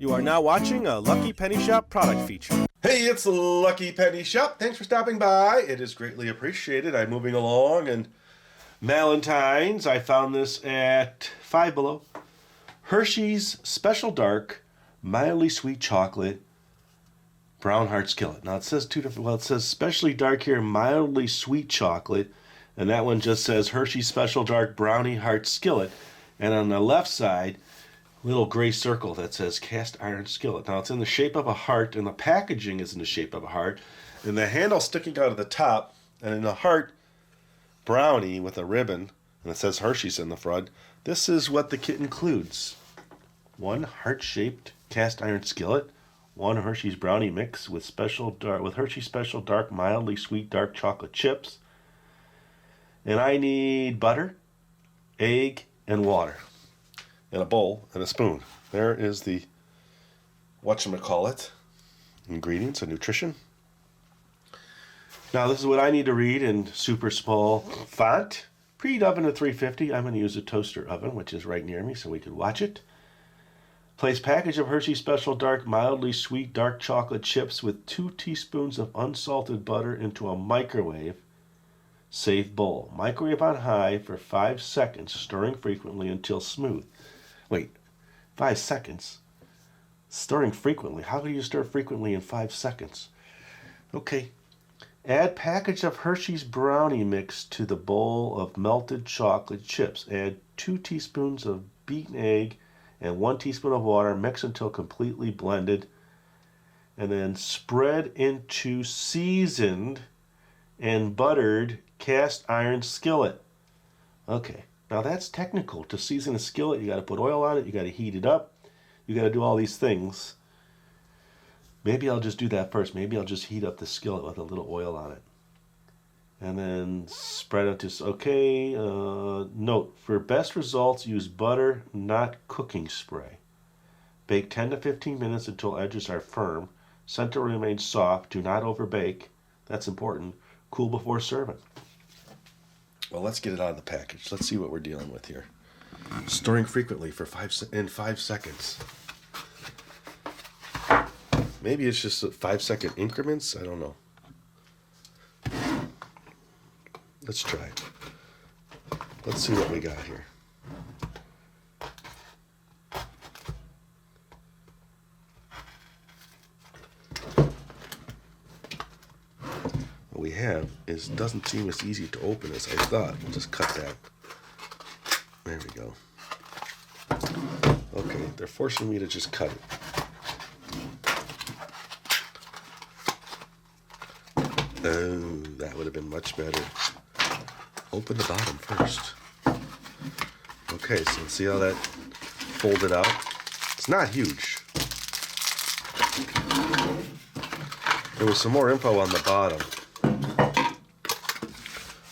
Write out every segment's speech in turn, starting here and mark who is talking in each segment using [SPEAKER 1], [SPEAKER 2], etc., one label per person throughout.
[SPEAKER 1] You are now watching a Lucky Penny Shop product feature.
[SPEAKER 2] Hey, it's Lucky Penny Shop. Thanks for stopping by. It is greatly appreciated. I'm moving along, and Valentine's, I found this at Five Below. Hershey's Special Dark, Mildly Sweet Chocolate, Brown Heart Skillet. Now it says two different, well, it says Specially Dark here, Mildly Sweet Chocolate, and that one just says Hershey's Special Dark Brownie Heart Skillet. And on the left side, little gray circle that says cast iron skillet. Now it's in the shape of a heart, and the packaging is in the shape of a heart, and the handle sticking out of the top, and in the heart, brownie with a ribbon, and it says Hershey's in the front. This is what the kit includes: one heart-shaped cast iron skillet, one Hershey's brownie mix with Hershey's Special Dark mildly sweet dark chocolate chips, and I need butter, egg, and water. And a bowl and a spoon. There is the whatchamacallit ingredients and nutrition. Now this is what I need to read in super small font. Preheat oven at 350. I'm going to use a toaster oven, which is right near me, so we can watch it. Place package of Hershey Special Dark mildly sweet dark chocolate chips with 2 teaspoons of unsalted butter into a microwave safe bowl. Microwave on high for 5 seconds, stirring frequently until smooth. Wait, 5 seconds? Stirring frequently? How do you stir frequently in 5 seconds? Okay. Add package of Hershey's brownie mix to the bowl of melted chocolate chips. Add 2 teaspoons of beaten egg and 1 teaspoon of water. Mix until completely blended. And then spread into seasoned and buttered cast iron skillet. Okay. Now that's technical. To season a skillet, you got to put oil on it, you got to heat it up, you got to do all these things. Maybe I'll just do that first. Maybe I'll just heat up the skillet with a little oil on it. And then spread it to, okay, note, for best results, use butter, not cooking spray. Bake 10 to 15 minutes until edges are firm. Center remains soft. Do not overbake. That's important. Cool before serving. Well, let's get it out of the package. Let's see what we're dealing with here. Stirring frequently for 5 seconds. Maybe it's just 5-second increments. I don't know. Let's try it. Let's see what we got here. What we have is doesn't seem as easy to open as I thought. We'll just cut that. There we go. Okay, they're forcing me to just cut it. Oh, that would have been much better. Open the bottom first. Okay, so see how that folded out? It's not huge. There was some more info on the bottom.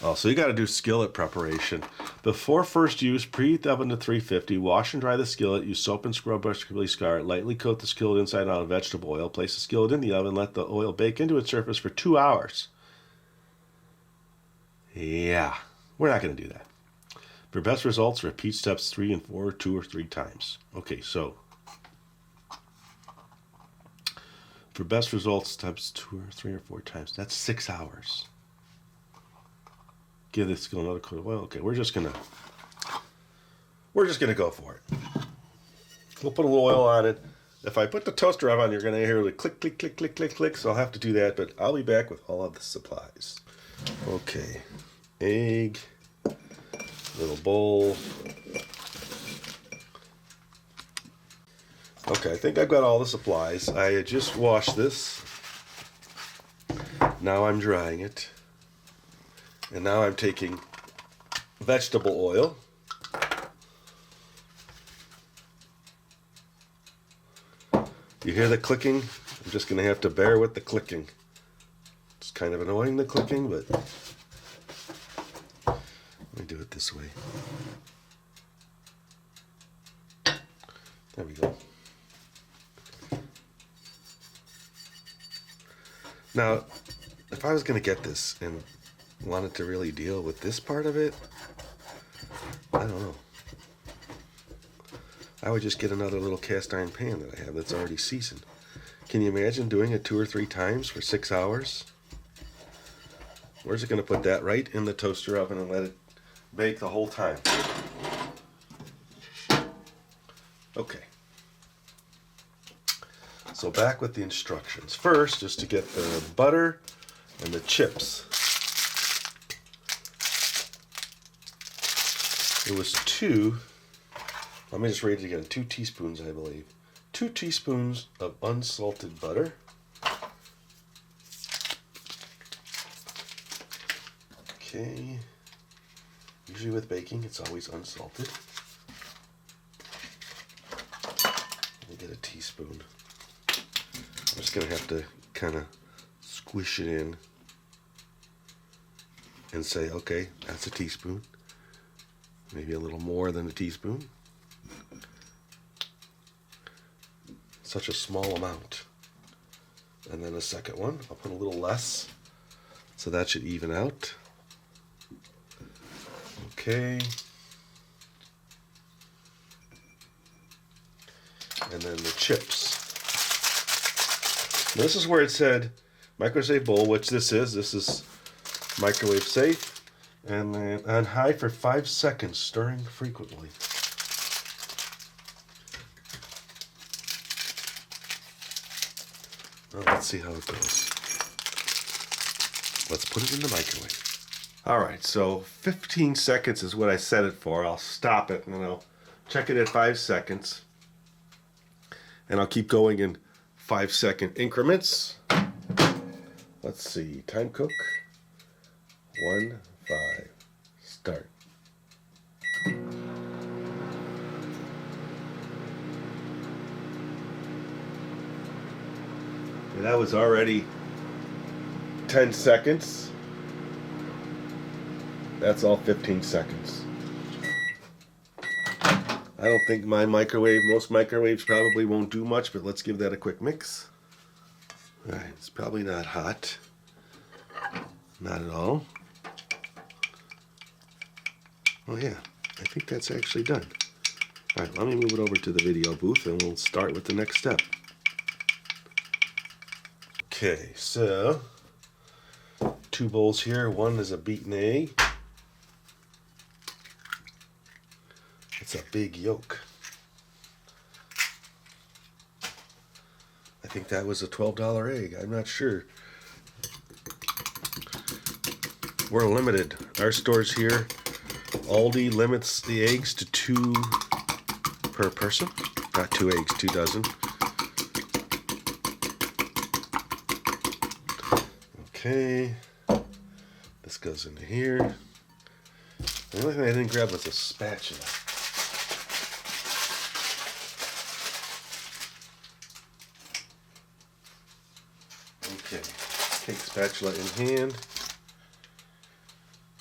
[SPEAKER 2] Oh, so you got to do skillet preparation. Before first use, preheat the oven to 350. Wash and dry the skillet. Use soap and scrub brush to scar it. Lightly coat the skillet inside out with vegetable oil. Place the skillet in the oven. Let the oil bake into its surface for 2 hours. Yeah, we're not going to do that. For best results, repeat steps 3 and 4 2 or 3 times. Okay, so for best results, steps 2 or 3 or 4 times. That's 6 hours. Give this skill another coat of oil. Okay, we're just gonna go for it. We'll put a little oil on it. If I put the toaster oven on, you're gonna hear the click, click, click, click, click, click. So I'll have to do that, but I'll be back with all of the supplies. Okay, egg, little bowl. Okay, I think I've got all the supplies. I had just washed this. Now I'm drying it. And now I'm taking vegetable oil. You hear the clicking? I'm just going to have to bear with the clicking. It's kind of annoying, the clicking, but let me do it this way. There we go. Now, if I was going to get this and wanted to really deal with this part of it, I don't know. I would just get another little cast iron pan that I have that's already seasoned. Can you imagine doing it 2 or 3 times for 6 hours? We're just going to put that right in the toaster oven and let it bake the whole time. Okay. So back with the instructions. First, just to get the butter and the chips. It was 2, let me just read it again, 2 teaspoons, I believe. 2 teaspoons of unsalted butter. Okay. Usually with baking, it's always unsalted. Let me get a teaspoon. I'm just going to have to kind of squish it in and say, okay, that's a teaspoon. Maybe a little more than a teaspoon. Such a small amount. And then a second one, I'll put a little less. So that should even out. Okay. And then the chips. Now this is where it said microwave bowl, which this is microwave safe, and then on high for 5 seconds, stirring frequently. Well, let's see how it goes. Let's put it in the microwave. All right, so 15 seconds is what I set it for. I'll stop it and then I'll check it at 5 seconds. And I'll keep going in 5-second increments. Let's see, time cook. 1, 5, start. Yeah, that was already 10 seconds. That's all 15 seconds. I don't think my microwave, most microwaves probably won't do much, but let's give that a quick mix. All right, it's probably not hot. Not at all. Oh yeah, I think that's actually done. All right, let me move it over to the video booth and we'll start with the next step. Okay, so 2 bowls here. One is a beaten egg. It's a big yolk. I think that was a $12 egg. I'm not sure. We're limited. Our stores here, Aldi limits the eggs to 2 per person. Not 2 eggs, 2 dozen. Okay. This goes into here. The only thing I didn't grab was a spatula. Okay, take spatula in hand.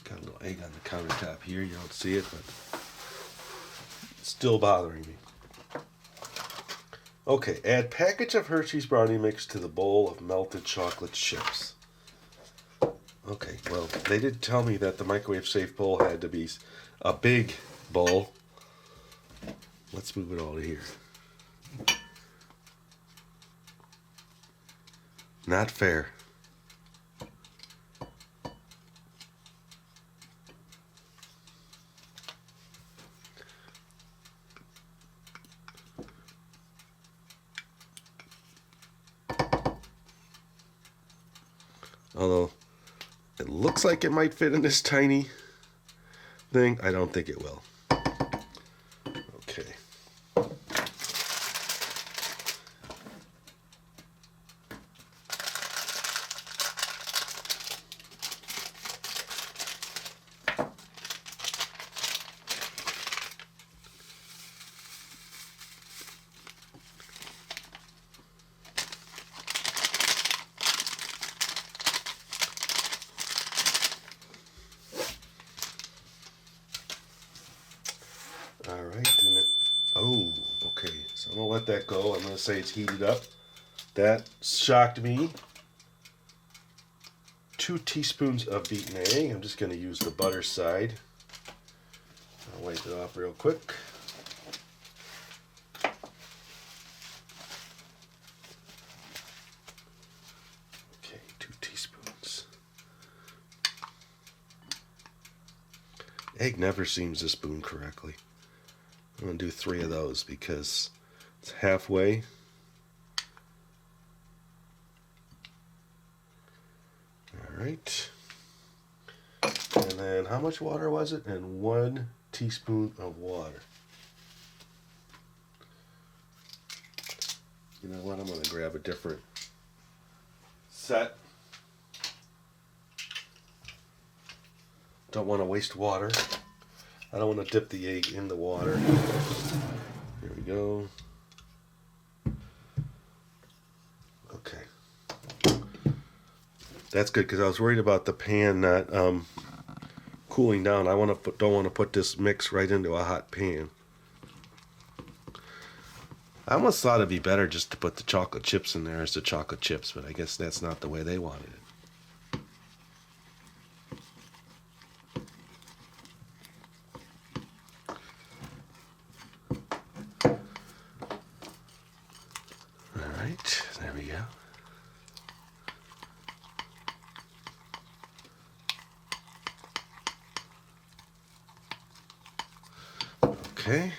[SPEAKER 2] Got a little egg on the countertop here. You don't see it, but it's still bothering me. Okay, add package of Hershey's Brownie mix to the bowl of melted chocolate chips. Okay, well, they did tell me that the microwave safe bowl had to be a big bowl. Let's move it all to here. Not fair. Although it looks like it might fit in this tiny thing, I don't think it will. Okay. All right, and oh, okay, so I'm gonna let that go. I'm gonna say it's heated up. That shocked me. 2 teaspoons of beaten egg. I'm just gonna use the butter side. I'll wipe it off real quick. Egg never seems to spoon correctly. I'm going to do 3 of those because it's halfway. All right. And then how much water was it? And 1 teaspoon of water. You know what? I'm going to grab a different set. Don't want to waste water. I don't want to dip the egg in the water. Here we go. Okay. That's good because I was worried about the pan not cooling down. I don't want to put this mix right into a hot pan. I almost thought it'd be better just to put the chocolate chips in there as the chocolate chips, but I guess that's not the way they wanted it. Alright, there we go. Okay,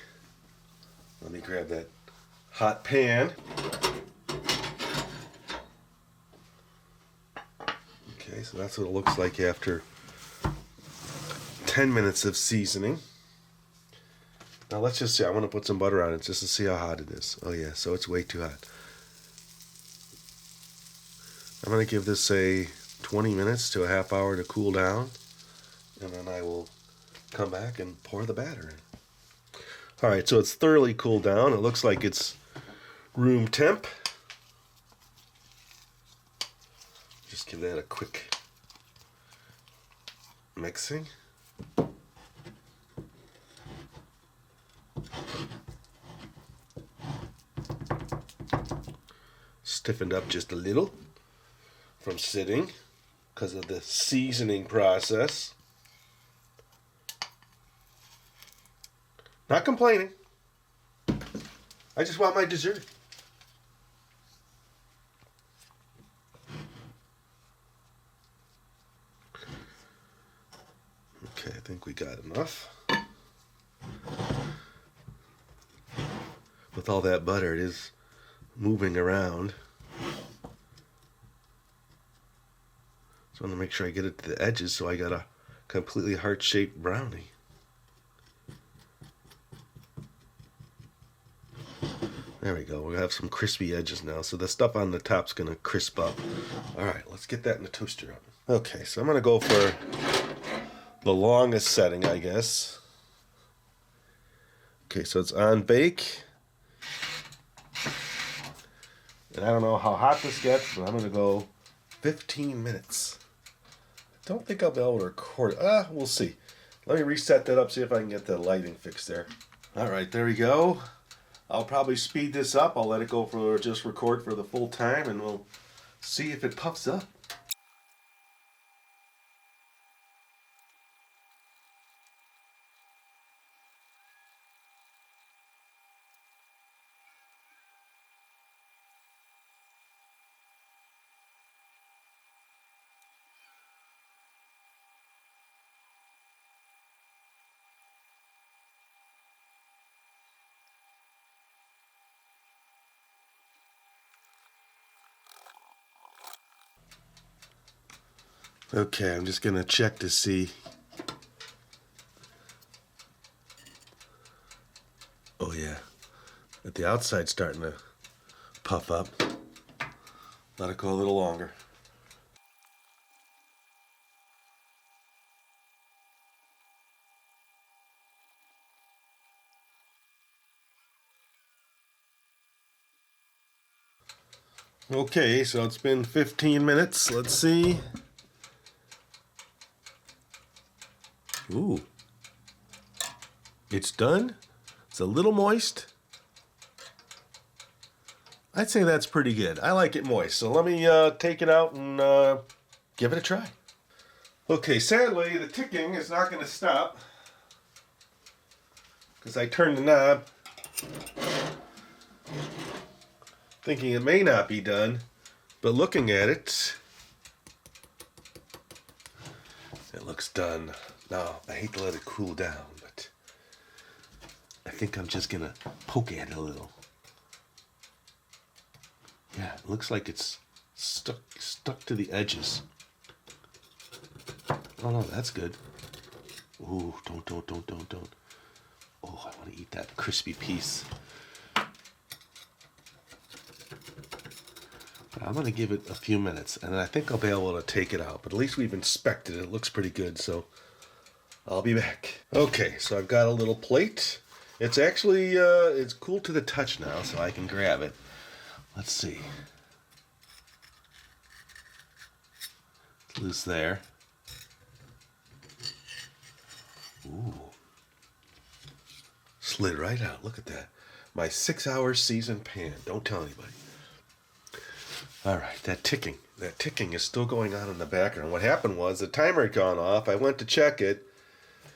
[SPEAKER 2] let me grab that hot pan. Okay, so that's what it looks like after 10 minutes of seasoning. Now let's just see, I want to put some butter on it just to see how hot it is. Oh yeah, so it's way too hot. I'm going to give this, say, 20 minutes to a half hour to cool down. And then I will come back and pour the batter in. Alright, so it's thoroughly cooled down. It looks like it's room temp. Just give that a quick mixing. Stiffened up just a little from sitting because of the seasoning process. Not complaining. I just want my dessert. Okay, I think we got enough. With all that butter, it is moving around. Just want to make sure I get it to the edges so I got a completely heart-shaped brownie. There we go. We're going to have some crispy edges now. So the stuff on the top's going to crisp up. Alright, let's get that in the toaster oven. Okay, so I'm going to go for the longest setting, I guess. Okay, so it's on bake. And I don't know how hot this gets, but I'm going to go 15 minutes. I don't think I'll be able to record it. We'll see. Let me reset that up, see if I can get the lighting fixed there. Alright, there we go. I'll probably speed this up. I'll let it go for just record for the full time, and we'll see if it puffs up. Okay, I'm just going to check to see. Oh yeah, at the outside starting to puff up. Let it go a little longer. Okay, so it's been 15 minutes. Let's see. Ooh. It's done. It's a little moist. I'd say that's pretty good. I like it moist. So let me take it out and give it a try. Okay, sadly, the ticking is not going to stop because I turned the knob thinking it may not be done, but looking at it, it looks done. Now, I hate to let it cool down, but I think I'm just going to poke at it a little. Yeah, it looks like it's stuck to the edges. Oh no, that's good. Ooh, don't. Oh, I want to eat that crispy piece. But I'm going to give it a few minutes, and I think I'll be able to take it out. But at least we've inspected it. It looks pretty good, so I'll be back. Okay, so I've got a little plate. It's actually, it's cool to the touch now, so I can grab it. Let's see. It's loose there. Ooh. Slid right out. Look at that. My 6-hour seasoned pan. Don't tell anybody. All right, that ticking is still going on in the background. What happened was the timer had gone off. I went to check it.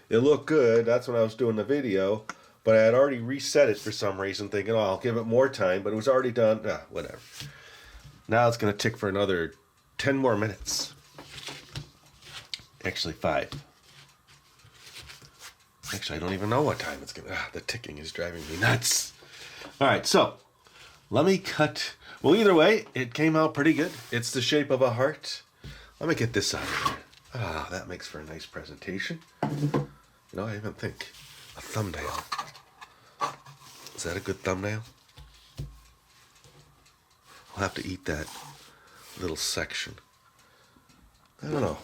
[SPEAKER 2] It looked good. That's when I was doing the video. But I had already reset it for some reason, thinking, oh, I'll give it more time. But it was already done. Whatever. Now it's going to tick for another 10 more minutes. Actually, 5. Actually, I don't even know what time it's going to... the ticking is driving me nuts. All right, so let me cut... Well, either way, it came out pretty good. It's the shape of a heart. Let me get this out of here. That makes for a nice presentation. You know, I even think a thumbnail. Is that a good thumbnail? I'll have to eat that little section. I don't know.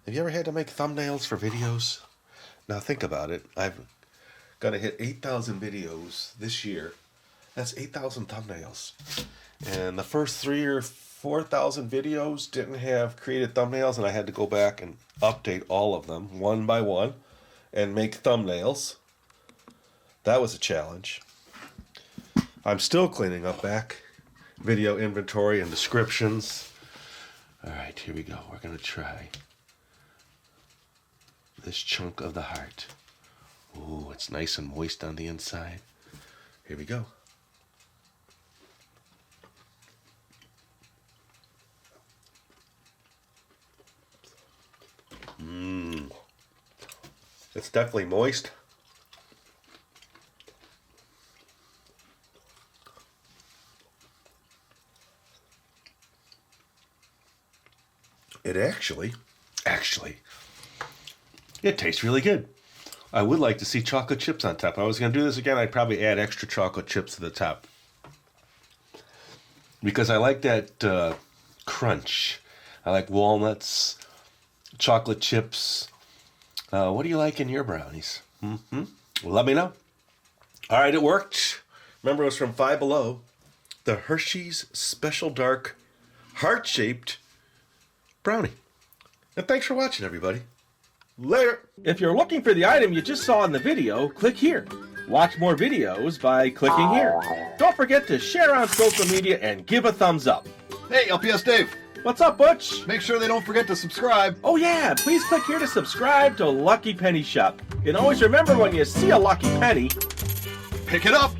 [SPEAKER 2] Have you ever had to make thumbnails for videos? Now think about it. I've got to hit 8,000 videos this year. That's 8,000 thumbnails. And the first 3,000 or 4,000 videos didn't have created thumbnails, and I had to go back and update all of them one by one and make thumbnails. That was a challenge. I'm still cleaning up back. Video inventory and descriptions. All right, here we go. We're going to try this chunk of the heart. Ooh, it's nice and moist on the inside. Here we go. It's definitely moist. It actually, it tastes really good. I would like to see chocolate chips on top. If I was going to do this again, I'd probably add extra chocolate chips to the top. Because I like that crunch. I like walnuts, chocolate chips. What do you like in your brownies? Let me know. All right, it worked. Remember, it was from Five Below. The Hershey's Special Dark Heart-Shaped Brownie. And thanks for watching, everybody. Later.
[SPEAKER 1] If you're looking for the item you just saw in the video, click here. Watch more videos by clicking here. Don't forget to share on social media and give a thumbs up.
[SPEAKER 3] Hey, LPS-Dave.
[SPEAKER 1] What's up, Butch?
[SPEAKER 3] Make sure they don't forget to subscribe.
[SPEAKER 1] Oh yeah, please click here to subscribe to Lucky Penny Shop. And always remember, when you see a lucky penny,
[SPEAKER 3] Pick it up.